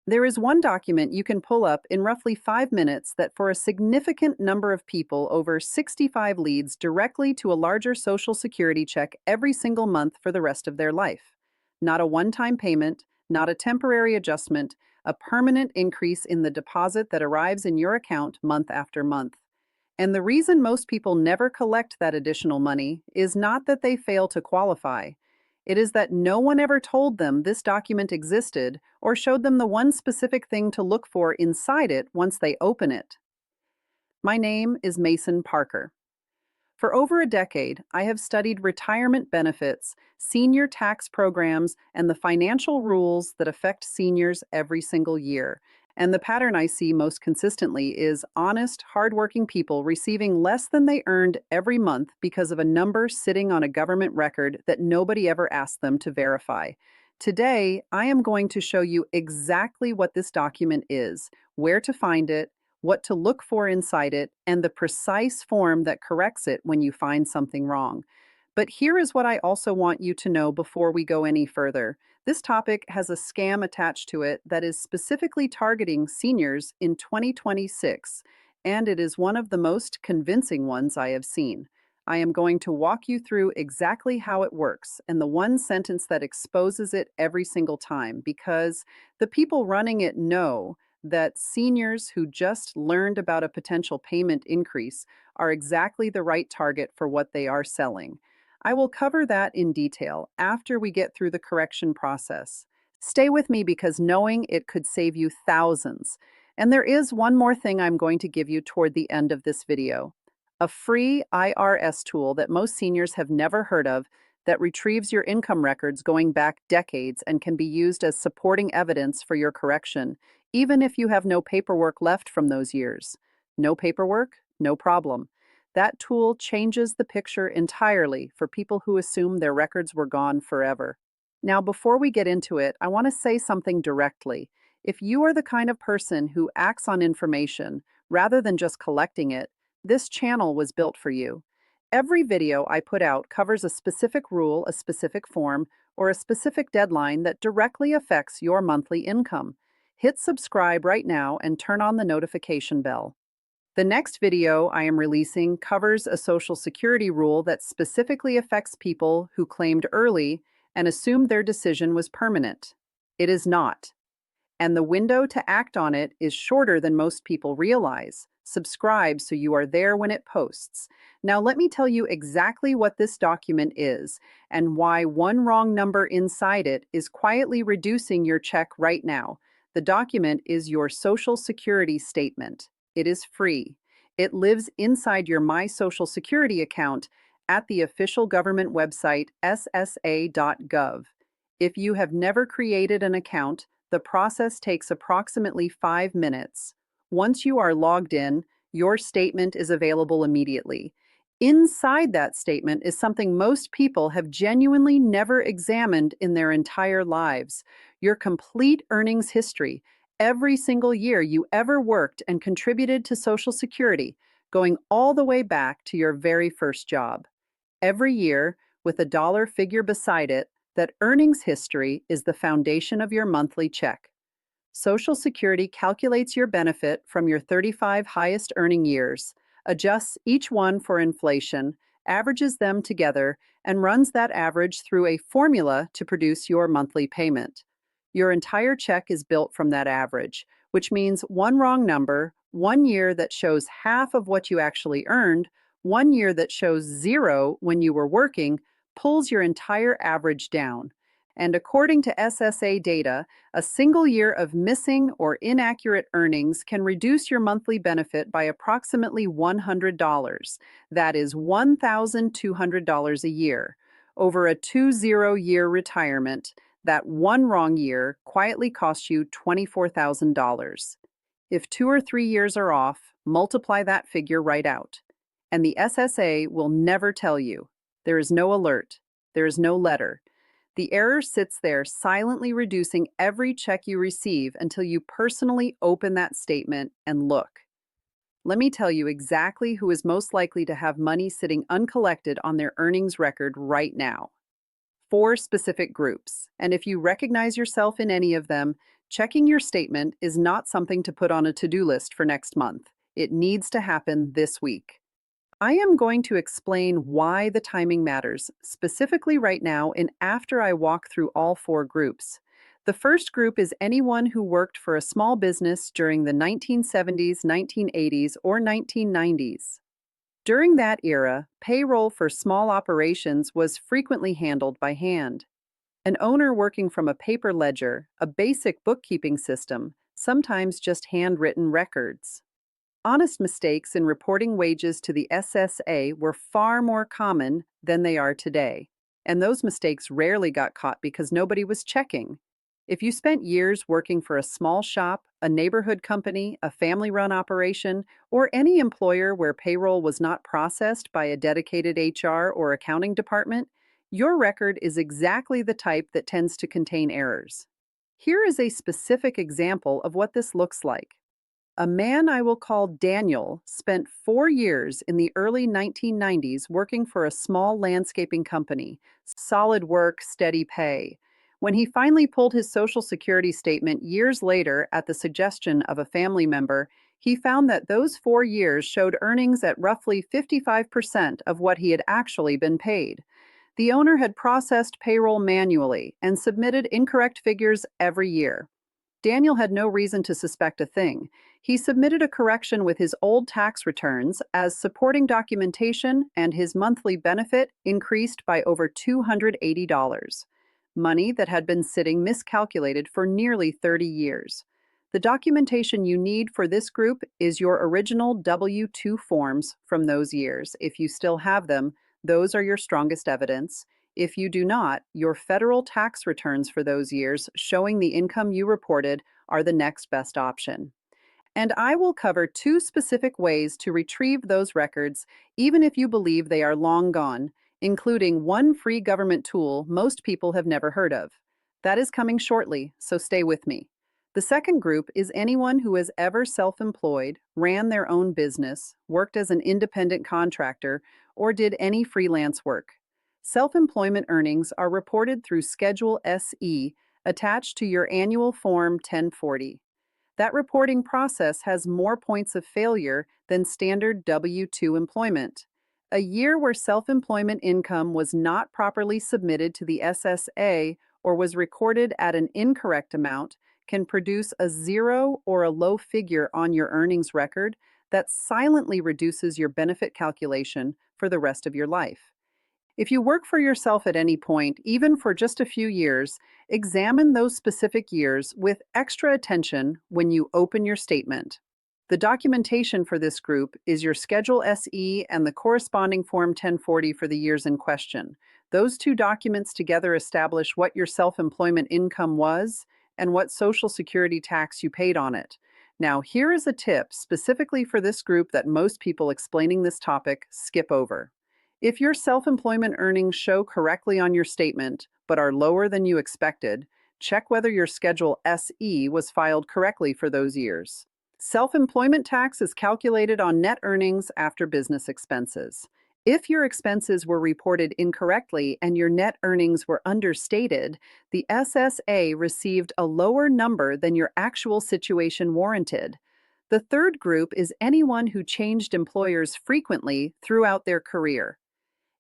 There is one document you can pull up in roughly 5 minutes that, for a significant number of people, over 65, leads directly to a larger Social Security check every single month for the rest of their life. Not a one-time payment, not a temporary adjustment, a permanent increase in the deposit that arrives in your account month after month. And the reason most people never collect that additional money is not that they fail to qualify. It is that no one ever told them this document existed or showed them the one specific thing to look for inside it once they open it. My name is Mason Parker. For over a decade, I have studied retirement benefits, senior tax programs, and the financial rules that affect seniors every single year. And the pattern I see most consistently is honest, hardworking people receiving less than they earned every month because of a number sitting on a government record that nobody ever asked them to verify. Today, I am going to show you exactly what this document is, where to find it, what to look for inside it, and the precise form that corrects it when you find something wrong. But here is what I also want you to know before we go any further. This topic has a scam attached to it that is specifically targeting seniors in 2026, and it is one of the most convincing ones I have seen. I am going to walk you through exactly how it works and the one sentence that exposes it every single time, because the people running it know that seniors who just learned about a potential payment increase are exactly the right target for what they are selling. I will cover that in detail after we get through the correction process. Stay with me because knowing it could save you thousands. And there is one more thing I'm going to give you toward the end of this video. A free IRS tool that most seniors have never heard of that retrieves your income records going back decades and can be used as supporting evidence for your correction, even if you have no paperwork left from those years. No paperwork? No problem. That tool changes the picture entirely for people who assume their records were gone forever. Now, before we get into it, I want to say something directly. If you are the kind of person who acts on information rather than just collecting it, this channel was built for you. Every video I put out covers a specific rule, a specific form, or a specific deadline that directly affects your monthly income. Hit subscribe right now and turn on the notification bell. The next video I am releasing covers a Social Security rule that specifically affects people who claimed early and assumed their decision was permanent. It is not. And the window to act on it is shorter than most people realize. Subscribe so you are there when it posts. Now let me tell you exactly what this document is and why one wrong number inside it is quietly reducing your check right now. The document is your Social Security statement. It is free. It lives inside your My Social Security account at the official government website ssa.gov. If you have never created an account, the process takes approximately 5 minutes. Once you are logged in, your statement is available immediately. Inside that statement is something most people have genuinely never examined in their entire lives: your complete earnings history, every single year you ever worked and contributed to Social Security, going all the way back to your very first job. Every year, with a dollar figure beside it, that earnings history is the foundation of your monthly check. Social Security calculates your benefit from your 35 highest earning years, adjusts each one for inflation, averages them together, and runs that average through a formula to produce your monthly payment. Your entire check is built from that average, which means one wrong number, 1 year that shows half of what you actually earned, 1 year that shows zero when you were working, pulls your entire average down. And according to SSA data, a single year of missing or inaccurate earnings can reduce your monthly benefit by approximately $100. That is $1,200 a year. Over a 20-year retirement, that one wrong year quietly costs you $24,000. If 2 or 3 years are off, multiply that figure right out. And the SSA will never tell you. There is no alert. There is no letter. The error sits there silently reducing every check you receive until you personally open that statement and look. Let me tell you exactly who is most likely to have money sitting uncollected on their earnings record right now. 4 specific groups, and if you recognize yourself in any of them, Checking your statement is not something to put on a to-do list for next month. It needs to happen this week. I am going to explain why the timing matters, specifically right now and after I walk through all four groups. The first group is anyone who worked for a small business during the 1970s, 1980s, or 1990s. During that era, payroll for small operations was frequently handled by hand. An owner working from a paper ledger, a basic bookkeeping system, sometimes just handwritten records. Honest mistakes in reporting wages to the SSA were far more common than they are today, and those mistakes rarely got caught because nobody was checking. If you spent years working for a small shop, a neighborhood company, a family-run operation, or any employer where payroll was not processed by a dedicated HR or accounting department, your record is exactly the type that tends to contain errors. Here is a specific example of what this looks like. A man I will call Daniel spent 4 years in the early 1990s working for a small landscaping company. Solid work, steady pay. When he finally pulled his Social Security statement years later at the suggestion of a family member, he found that those 4 years showed earnings at roughly 55% of what he had actually been paid. The owner had processed payroll manually and submitted incorrect figures every year. Daniel had no reason to suspect a thing. He submitted a correction with his old tax returns as supporting documentation, and his monthly benefit increased by over $280. Money that had been sitting miscalculated for nearly 30 years. The documentation you need for this group is your original W-2 forms from those years. If you still have them, those are your strongest evidence. If you do not, your federal tax returns for those years showing the income you reported are the next best option. And I will cover two specific ways to retrieve those records, even if you believe they are long gone, including one free government tool most people have never heard of. That is coming shortly, so stay with me. The second group is anyone who has ever self-employed, ran their own business, worked as an independent contractor, or did any freelance work. Self-employment earnings are reported through Schedule SE attached to your annual Form 1040. That reporting process has more points of failure than standard W-2 employment. A year where self-employment income was not properly submitted to the SSA or was recorded at an incorrect amount can produce a zero or a low figure on your earnings record that silently reduces your benefit calculation for the rest of your life. If you work for yourself at any point, even for just a few years, examine those specific years with extra attention when you open your statement. The documentation for this group is your Schedule SE and the corresponding Form 1040 for the years in question. Those two documents together establish what your self-employment income was and what Social Security tax you paid on it. Now, here is a tip specifically for this group that most people explaining this topic skip over. If your self-employment earnings show correctly on your statement, but are lower than you expected, check whether your Schedule SE was filed correctly for those years. Self-employment tax is calculated on net earnings after business expenses. If your expenses were reported incorrectly and your net earnings were understated, the SSA received a lower number than your actual situation warranted. The third group is anyone who changed employers frequently throughout their career.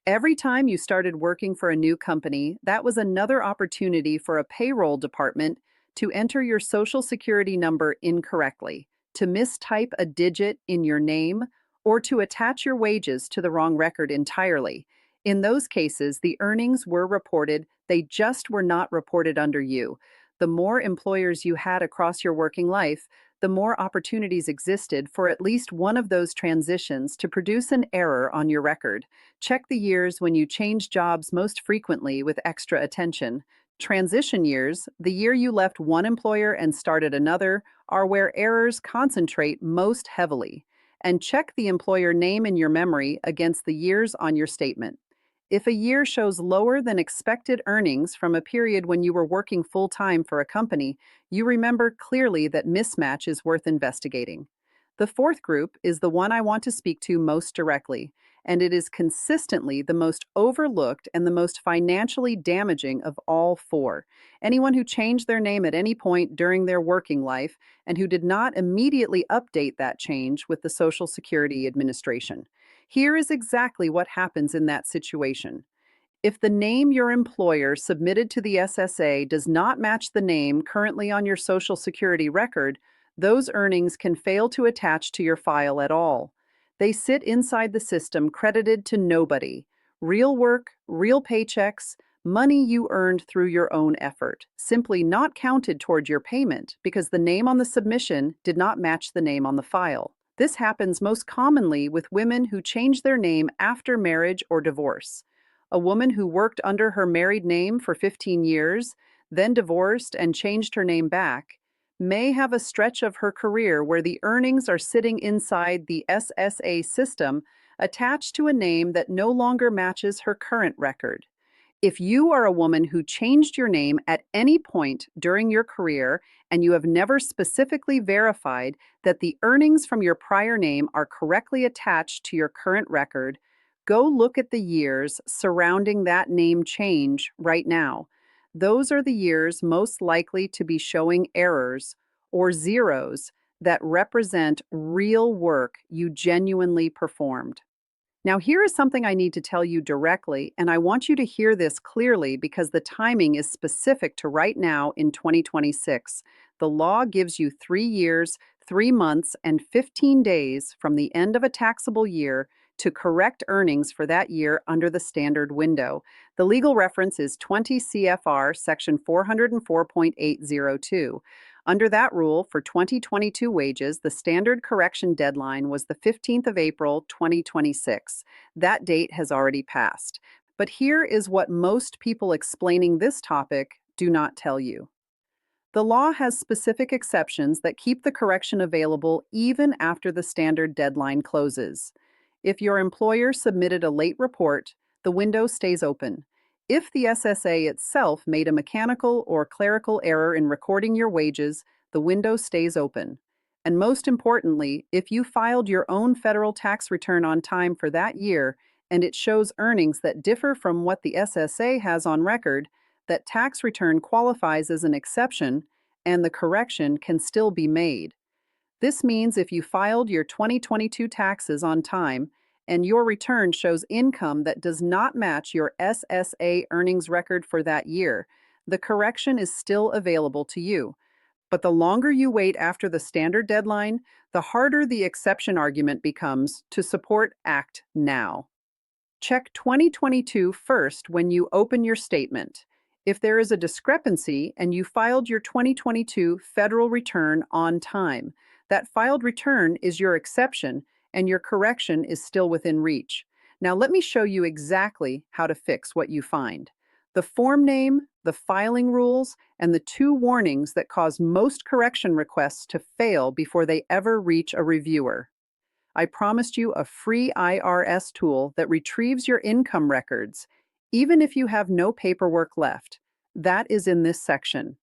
Every time you started working for a new company, that was another opportunity for a payroll department to enter your Social Security number incorrectly, to mistype a digit in your name, or to attach your wages to the wrong record entirely. In those cases, the earnings were reported, they just were not reported under you. The more employers you had across your working life, the more opportunities existed for at least one of those transitions to produce an error on your record. Check the years when you change jobs most frequently with extra attention. Transition years, the year you left one employer and started another, are where errors concentrate most heavily. And check the employer name in your memory against the years on your statement. If a year shows lower than expected earnings from a period when you were working full-time for a company, you remember clearly that mismatch is worth investigating. The fourth group is the one I want to speak to most directly, and it is consistently the most overlooked and the most financially damaging of all four. Anyone who changed their name at any point during their working life and who did not immediately update that change with the Social Security Administration. Here is exactly what happens in that situation. If the name your employer submitted to the SSA does not match the name currently on your Social Security record, those earnings can fail to attach to your file at all. They sit inside the system credited to nobody. Real work, real paychecks, money you earned through your own effort, simply not counted toward your payment because the name on the submission did not match the name on the file. This happens most commonly with women who change their name after marriage or divorce. A woman who worked under her married name for 15 years, then divorced and changed her name back, may have a stretch of her career where the earnings are sitting inside the SSA system attached to a name that no longer matches her current record. If you are a woman who changed your name at any point during your career and you have never specifically verified that the earnings from your prior name are correctly attached to your current record, go look at the years surrounding that name change right now. Those are the years most likely to be showing errors or zeros that represent real work you genuinely performed. Now, here is something I need to tell you directly, and I want you to hear this clearly because the timing is specific to right now in 2026. The law gives you 3 years, 3 months, and 15 days from the end of a taxable year to correct earnings for that year under the standard window. The legal reference is 20 CFR section 404.802. Under that rule, for 2022 wages, the standard correction deadline was the 15th of April, 2026. That date has already passed. But here is what most people explaining this topic do not tell you. The law has specific exceptions that keep the correction available even after the standard deadline closes. If your employer submitted a late report, the window stays open. If the SSA itself made a mechanical or clerical error in recording your wages, the window stays open. And most importantly, if you filed your own federal tax return on time for that year and it shows earnings that differ from what the SSA has on record, that tax return qualifies as an exception and the correction can still be made. This means if you filed your 2022 taxes on time and your return shows income that does not match your SSA earnings record for that year, the correction is still available to you. But the longer you wait after the standard deadline, the harder the exception argument becomes to support Act Now. Check 2022 first when you open your statement. If there is a discrepancy and you filed your 2022 federal return on time, that filed return is your exception and your correction is still within reach. Now let me show you exactly how to fix what you find. The form name, the filing rules, and the 2 warnings that cause most correction requests to fail before they ever reach a reviewer. I promised you a free IRS tool that retrieves your income records, even if you have no paperwork left. That is in this section.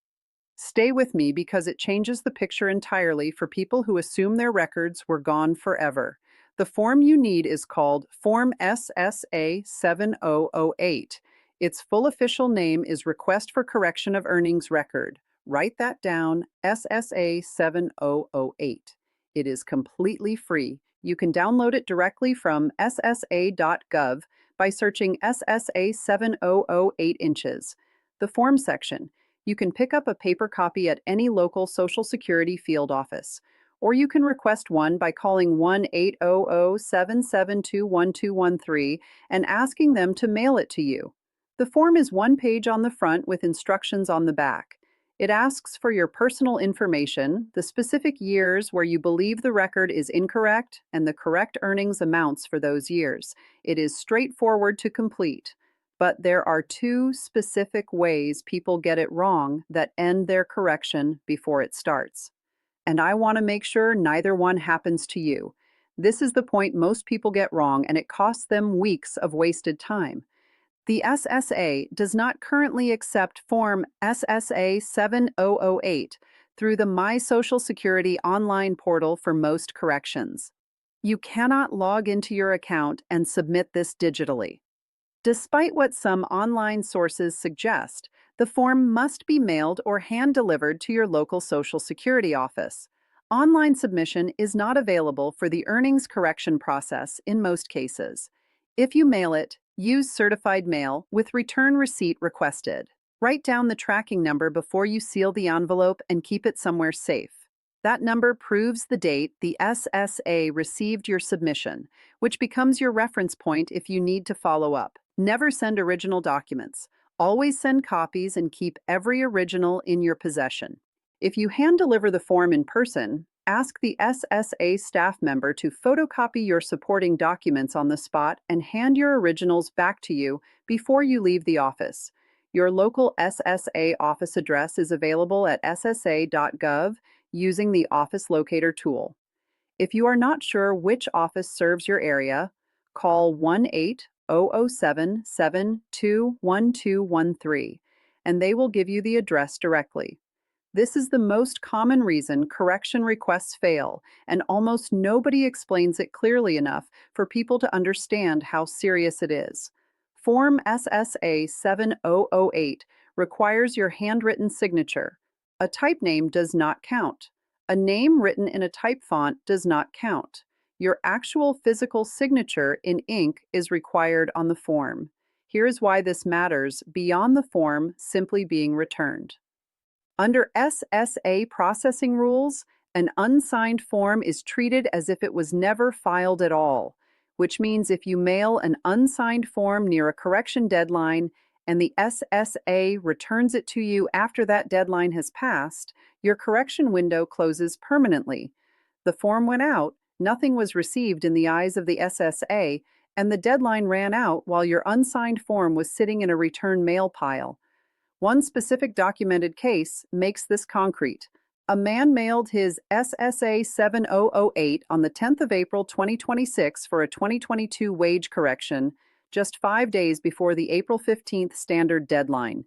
Stay with me because it changes the picture entirely for people who assume their records were gone forever. The form you need is called Form SSA-7008. Its full official name is Request for Correction of Earnings Record. Write that down, SSA-7008. It is completely free. You can download it directly from ssa.gov by searching SSA 7008 inches. The form section. You can pick up a paper copy at any local Social Security field office, or you can request one by calling 1-800-772-1213 and asking them to mail it to you. The form is 1 page on the front with instructions on the back. It asks for your personal information, the specific years where you believe the record is incorrect, and the correct earnings amounts for those years. It is straightforward to complete. But there are 2 specific ways people get it wrong that end their correction before it starts. And I want to make sure neither one happens to you. This is the point most people get wrong, and it costs them weeks of wasted time. The SSA does not currently accept Form SSA 7008 through the My Social Security online portal for most corrections. You cannot log into your account and submit this digitally. Despite what some online sources suggest, the form must be mailed or hand-delivered to your local Social Security office. Online submission is not available for the earnings correction process in most cases. If you mail it, use certified mail with return receipt requested. Write down the tracking number before you seal the envelope and keep it somewhere safe. That number proves the date the SSA received your submission, which becomes your reference point if you need to follow up. Never send original documents. Always send copies and keep every original in your possession. If you hand deliver the form in person, ask the SSA staff member to photocopy your supporting documents on the spot and hand your originals back to you before you leave the office. Your local SSA office address is available at ssa.gov using the Office Locator tool. If you are not sure which office serves your area, call 1-800-772-1213 and they will give you the address directly. This is the most common reason correction requests fail, and almost nobody explains it clearly enough for people to understand how serious it is. Form SSA-7008 requires your handwritten signature. A type name does not count. A name written in a type font does not count. Your actual physical signature in ink is required on the form. Here is why this matters beyond the form simply being returned. Under SSA processing rules, an unsigned form is treated as if it was never filed at all, which means if you mail an unsigned form near a correction deadline and the SSA returns it to you after that deadline has passed, your correction window closes permanently. The form went out, nothing was received in the eyes of the SSA, and the deadline ran out while your unsigned form was sitting in a return mail pile. One specific documented case makes this concrete. A man mailed his SSA 7008 on the 10th of April 2026 for a 2022 wage correction, just 5 days before the April 15th standard deadline.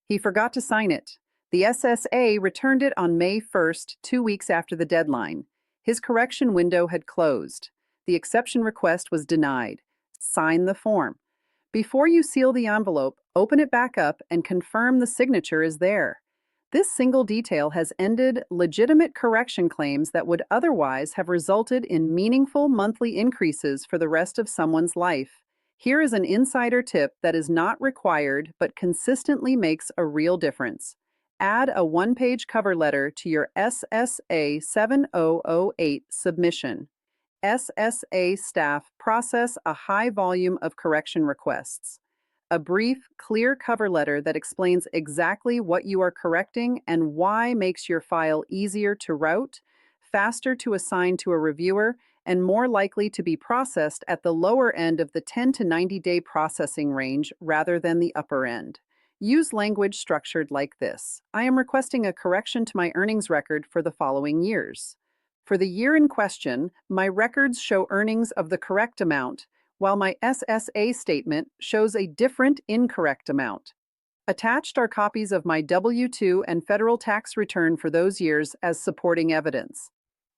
He forgot to sign it. The SSA returned it on May 1st, 2 weeks after the deadline. His correction window had closed. The exception request was denied. Sign the form. Before you seal the envelope, open it back up and confirm the signature is there. This single detail has ended legitimate correction claims that would otherwise have resulted in meaningful monthly increases for the rest of someone's life. Here is an insider tip that is not required but consistently makes a real difference. Add a one-page cover letter to your SSA 7008 submission. SSA staff process a high volume of correction requests. A brief, clear cover letter that explains exactly what you are correcting and why makes your file easier to route, faster to assign to a reviewer, and more likely to be processed at the lower end of the 10 to 90-day processing range rather than the upper end. Use language structured like this. I am requesting a correction to my earnings record for the following years. For the year in question, my records show earnings of the correct amount, while my SSA statement shows a different incorrect amount. Attached are copies of my W-2 and federal tax return for those years as supporting evidence.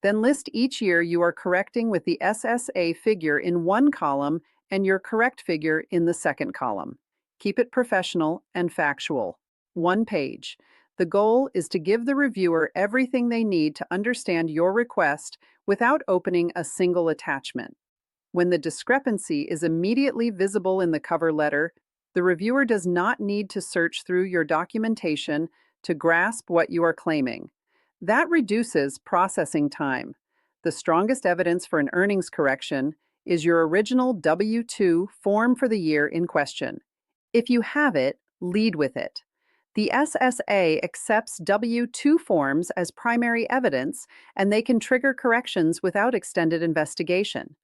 Then list each year you are correcting with the SSA figure in one column and your correct figure in the second column. Keep it professional and factual. One page. The goal is to give the reviewer everything they need to understand your request without opening a single attachment. When the discrepancy is immediately visible in the cover letter, the reviewer does not need to search through your documentation to grasp what you are claiming. That reduces processing time. The strongest evidence for an earnings correction is your original W-2 form for the year in question. If you have it, lead with it. The SSA accepts W-2 forms as primary evidence, and they can trigger corrections without extended investigation.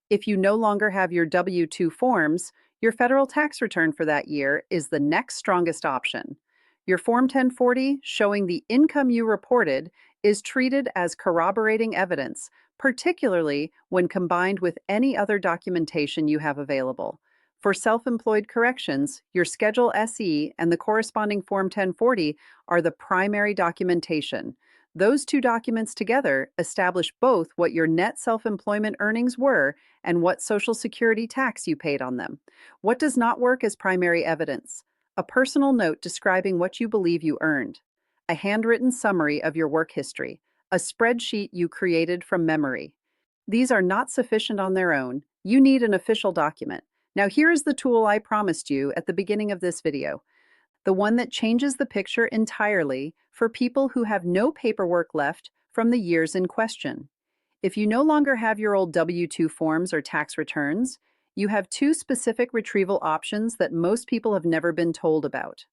If you no longer have your W-2 forms, your federal tax return for that year is the next strongest option. Your Form 1040, showing the income you reported, is treated as corroborating evidence, particularly when combined with any other documentation you have available. For self-employed corrections, your Schedule SE and the corresponding Form 1040 are the primary documentation. Those two documents together establish both what your net self-employment earnings were and what Social Security tax you paid on them. What does not work as primary evidence? A personal note describing what you believe you earned, a handwritten summary of your work history, a spreadsheet you created from memory. These are not sufficient on their own. You need an official document. Now, here is the tool I promised you at the beginning of this video, the one that changes the picture entirely for people who have no paperwork left from the years in question. If you no longer have your old W-2 forms or tax returns, you have two specific retrieval options that most people have never been told about.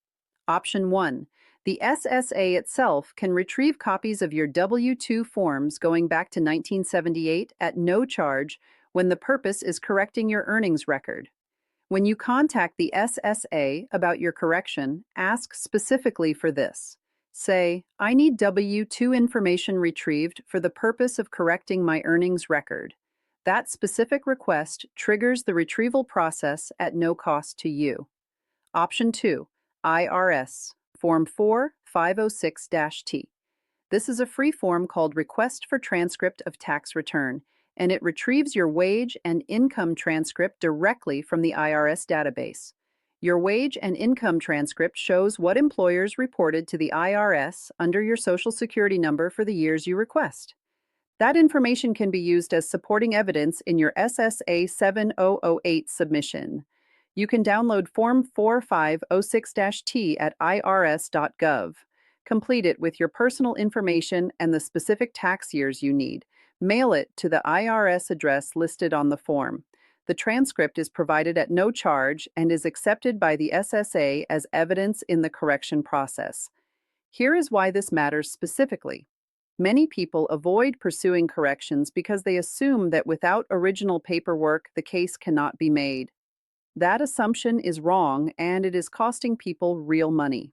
Option 1. The SSA itself can retrieve copies of your W-2 forms going back to 1978 at no charge when the purpose is correcting your earnings record. When you contact the SSA about your correction, ask specifically for this. Say, I need W-2 information retrieved for the purpose of correcting my earnings record. That specific request triggers the retrieval process at no cost to you. Option 2, IRS Form 4506-T. This is a free form called Request for Transcript of Tax Return, and it retrieves your wage and income transcript directly from the IRS database. Your wage and income transcript shows what employers reported to the IRS under your Social Security number for the years you request. That information can be used as supporting evidence in your SSA 7008 submission. You can download Form 4506-T at irs.gov. Complete it with your personal information and the specific tax years you need. Mail it to the IRS address listed on the form. The transcript is provided at no charge and is accepted by the SSA as evidence in the correction process. Here is why this matters specifically. Many people avoid pursuing corrections because they assume that without original paperwork, the case cannot be made. That assumption is wrong, and it is costing people real money.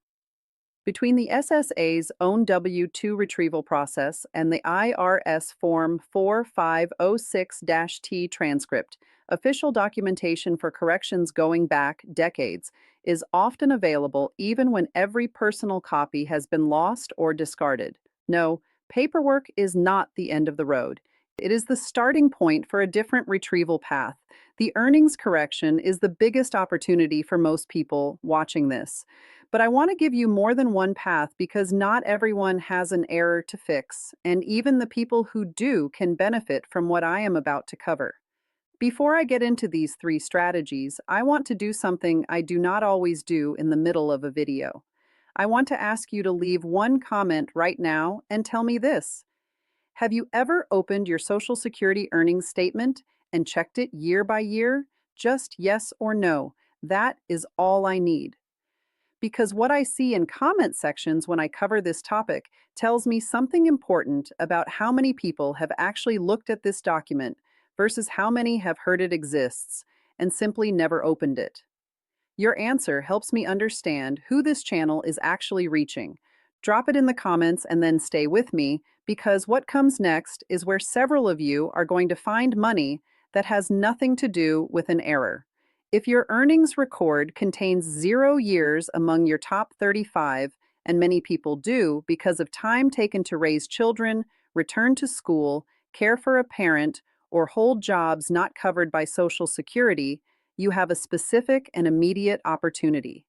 Between the SSA's own W-2 retrieval process and the IRS Form 4506-T transcript, official documentation for corrections going back decades is often available even when every personal copy has been lost or discarded. No, paperwork is not the end of the road. It is the starting point for a different retrieval path. The earnings correction is the biggest opportunity for most people watching this. But I want to give you more than one path because not everyone has an error to fix, and even the people who do can benefit from what I am about to cover. Before I get into these three strategies, I want to do something I do not always do in the middle of a video. I want to ask you to leave one comment right now and tell me this. Have you ever opened your Social Security earnings statement and checked it year by year? Just yes or no. That is all I need. Because what I see in comment sections when I cover this topic tells me something important about how many people have actually looked at this document versus how many have heard it exists and simply never opened it. Your answer helps me understand who this channel is actually reaching. Drop it in the comments and then stay with me, because what comes next is where several of you are going to find money that has nothing to do with an error. If your earnings record contains 0 years among your top 35, and many people do because of time taken to raise children, return to school, care for a parent, or hold jobs not covered by Social Security, you have a specific and immediate opportunity.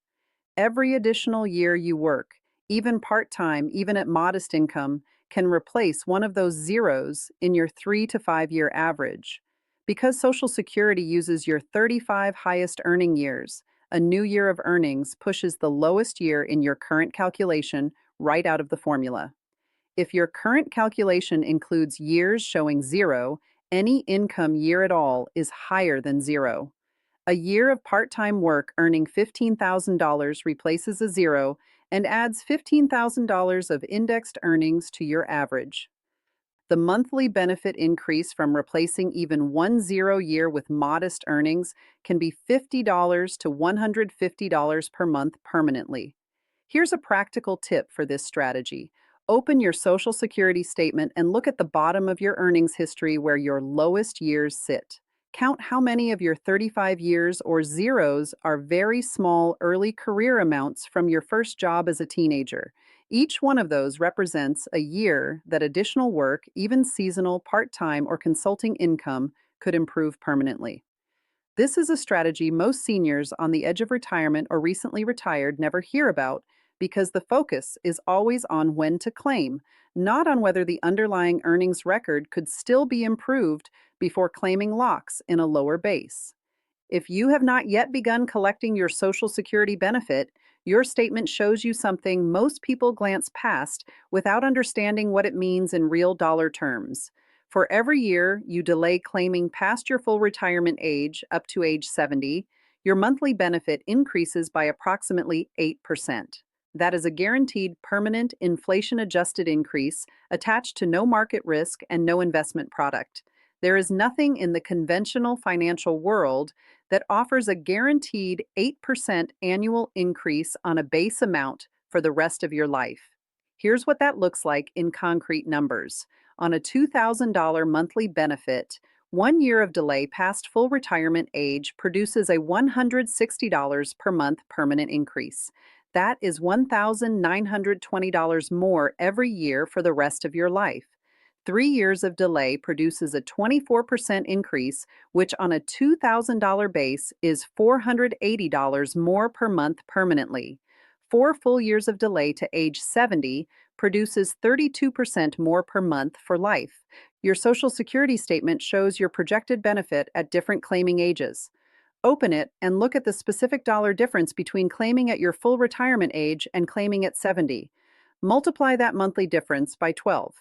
Every additional year you work, even part-time, even at modest income, can replace one of those zeros in your 3 to 5 year average. Because Social Security uses your 35 highest earning years, a new year of earnings pushes the lowest year in your current calculation right out of the formula. If your current calculation includes years showing 0, any income year at all is higher than 0. A year of part-time work earning $15,000 replaces a 0 and adds $15,000 of indexed earnings to your average. The monthly benefit increase from replacing even one 0 year with modest earnings can be $50 to $150 per month permanently. Here's a practical tip for this strategy. Open your Social Security statement and look at the bottom of your earnings history where your lowest years sit. Count how many of your 35 years or zeros are very small early career amounts from your first job as a teenager. Each one of those represents a year that additional work, even seasonal, part-time, or consulting income, could improve permanently. This is a strategy most seniors on the edge of retirement or recently retired never hear about because the focus is always on when to claim, not on whether the underlying earnings record could still be improved before claiming locks in a lower base. If you have not yet begun collecting your Social Security benefit, your statement shows you something most people glance past without understanding what it means in real dollar terms. For every year you delay claiming past your full retirement age up to age 70, your monthly benefit increases by approximately 8%. That is a guaranteed permanent inflation adjusted increase attached to no market risk and no investment product. There is nothing in the conventional financial world that offers a guaranteed 8% annual increase on a base amount for the rest of your life. Here's what that looks like in concrete numbers. On a $2,000 monthly benefit, 1 year of delay past full retirement age produces a $160 per month permanent increase. That is $1,920 more every year for the rest of your life. 3 years of delay produces a 24% increase, which on a $2,000 base is $480 more per month permanently. 4 full years of delay to age 70 produces 32% more per month for life. Your Social Security statement shows your projected benefit at different claiming ages. Open it and look at the specific dollar difference between claiming at your full retirement age and claiming at 70. Multiply that monthly difference by 12.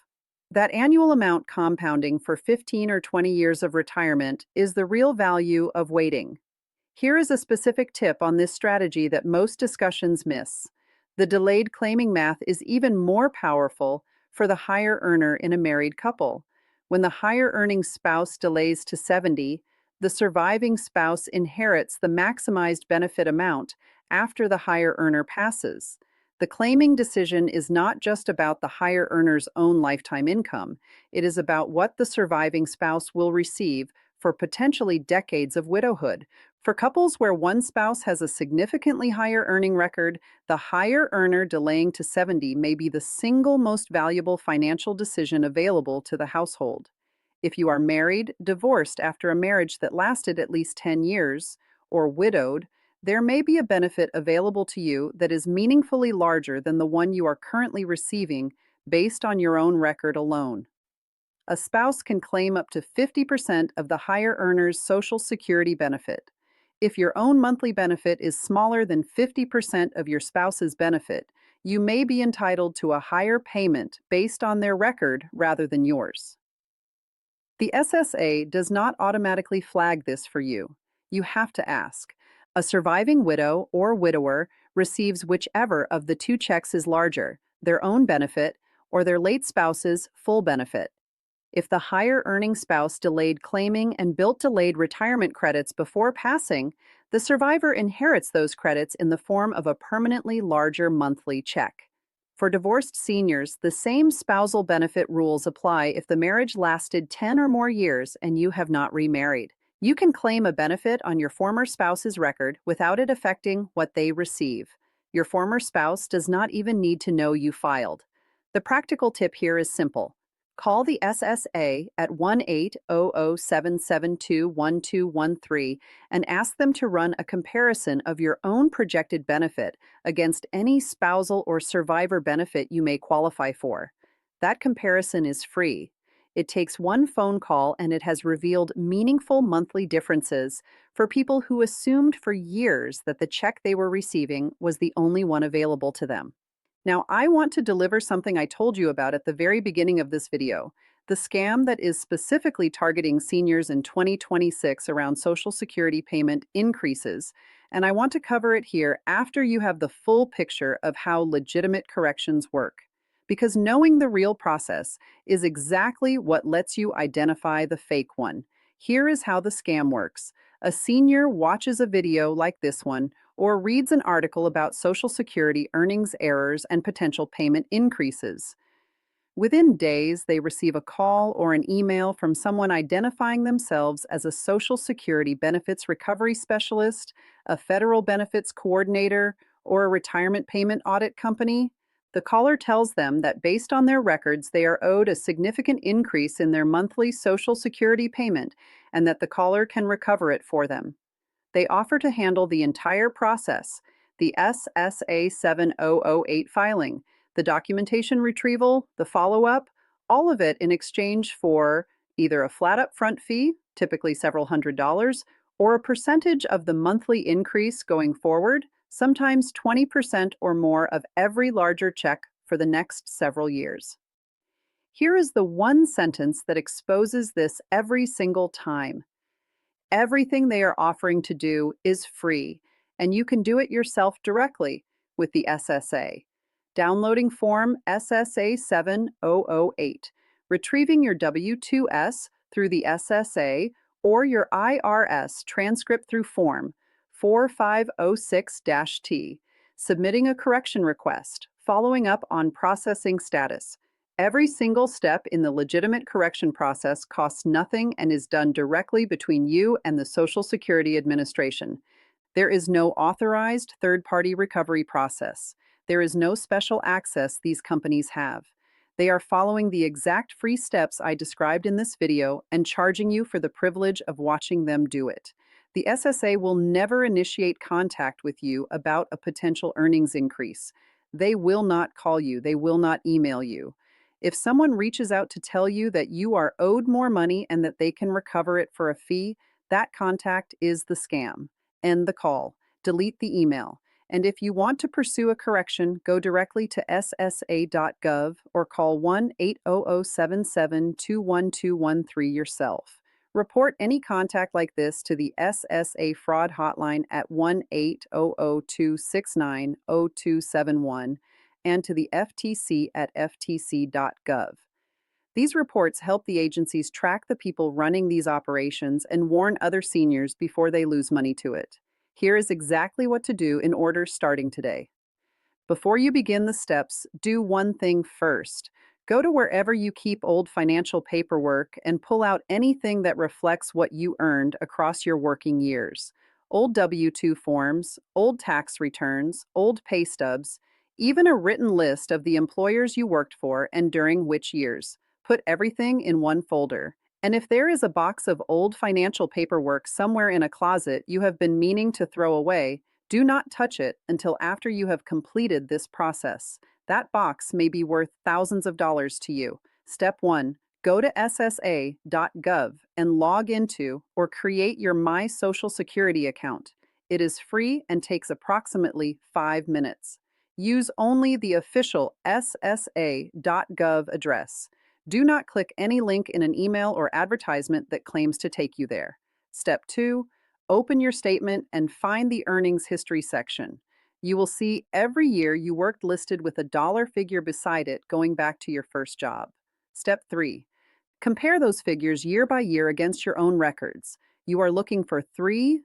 That annual amount compounding for 15 or 20 years of retirement is the real value of waiting. Here is a specific tip on this strategy that most discussions miss. The delayed claiming math is even more powerful for the higher earner in a married couple. When the higher earning spouse delays to 70, the surviving spouse inherits the maximized benefit amount after the higher earner passes. The claiming decision is not just about the higher earner's own lifetime income, it is about what the surviving spouse will receive for potentially decades of widowhood. For couples where one spouse has a significantly higher earning record, the higher earner delaying to 70 may be the single most valuable financial decision available to the household. If you are married, divorced after a marriage that lasted at least 10 years, or widowed, there may be a benefit available to you that is meaningfully larger than the one you are currently receiving based on your own record alone. A spouse can claim up to 50% of the higher earner's Social Security benefit. If your own monthly benefit is smaller than 50% of your spouse's benefit, you may be entitled to a higher payment based on their record rather than yours. The SSA does not automatically flag this for you. You have to ask. A surviving widow or widower receives whichever of the two checks is larger, their own benefit or their late spouse's full benefit. If the higher earning spouse delayed claiming and built delayed retirement credits before passing, the survivor inherits those credits in the form of a permanently larger monthly check. For divorced seniors, the same spousal benefit rules apply if the marriage lasted 10 or more years and you have not remarried. You can claim a benefit on your former spouse's record without it affecting what they receive. Your former spouse does not even need to know you filed. The practical tip here is simple. Call the SSA at 1-800-772-1213 and ask them to run a comparison of your own projected benefit against any spousal or survivor benefit you may qualify for. That comparison is free. It takes one phone call and it has revealed meaningful monthly differences for people who assumed for years that the check they were receiving was the only one available to them. Now, I want to deliver something I told you about at the very beginning of this video, the scam that is specifically targeting seniors in 2026 around Social Security payment increases, and I want to cover it here after you have the full picture of how legitimate corrections work. Because knowing the real process is exactly what lets you identify the fake one. Here is how the scam works. A senior watches a video like this one, or reads an article about Social Security earnings errors and potential payment increases. Within days, they receive a call or an email from someone identifying themselves as a Social Security benefits recovery specialist, a federal benefits coordinator, or a retirement payment audit company. The caller tells them that based on their records, they are owed a significant increase in their monthly Social Security payment and that the caller can recover it for them. They offer to handle the entire process, the SSA 7008 filing, the documentation retrieval, the follow up, all of it in exchange for either a flat upfront fee, typically several $100s, or a percentage of the monthly increase going forward, sometimes 20% or more of every larger check for the next several years. Here is the one sentence that exposes this every single time. Everything they are offering to do is free, and you can do it yourself directly with the SSA. Downloading Form SSA 7008, retrieving your W-2s through the SSA, or your IRS transcript through Form 4506-T, submitting a correction request, following up on processing status. Every single step in the legitimate correction process costs nothing and is done directly between you and the Social Security Administration. There is no authorized third-party recovery process. There is no special access these companies have. They are following the exact free steps I described in this video and charging you for the privilege of watching them do it. The SSA will never initiate contact with you about a potential earnings increase. They will not call you. They will not email you. If someone reaches out to tell you that you are owed more money and that they can recover it for a fee, that contact is the scam. End the call. Delete the email. And if you want to pursue a correction, go directly to ssa.gov or call 1-800-77-21213 yourself. Report any contact like this to the SSA fraud hotline at 1-800-269-0271 and to the FTC at ftc.gov. These reports help the agencies track the people running these operations and warn other seniors before they lose money to it. Here is exactly what to do in order starting today. Before you begin the steps, do one thing first. Go to wherever you keep old financial paperwork and pull out anything that reflects what you earned across your working years. Old W-2 forms, old tax returns, old pay stubs, even a written list of the employers you worked for and during which years. Put everything in one folder. And if there is a box of old financial paperwork somewhere in a closet you have been meaning to throw away, do not touch it until after you have completed this process. That box may be worth thousands of dollars to you. Step 1. Go to ssa.gov and log into or create your My Social Security account. It is free and takes approximately 5 minutes. Use only the official ssa.gov address. Do not click any link in an email or advertisement that claims to take you there. Step 2. Open your statement and find the earnings history section. You will see every year you worked listed with a dollar figure beside it going back to your first job. Step 3. Compare those figures year by year against your own records. You are looking for 3,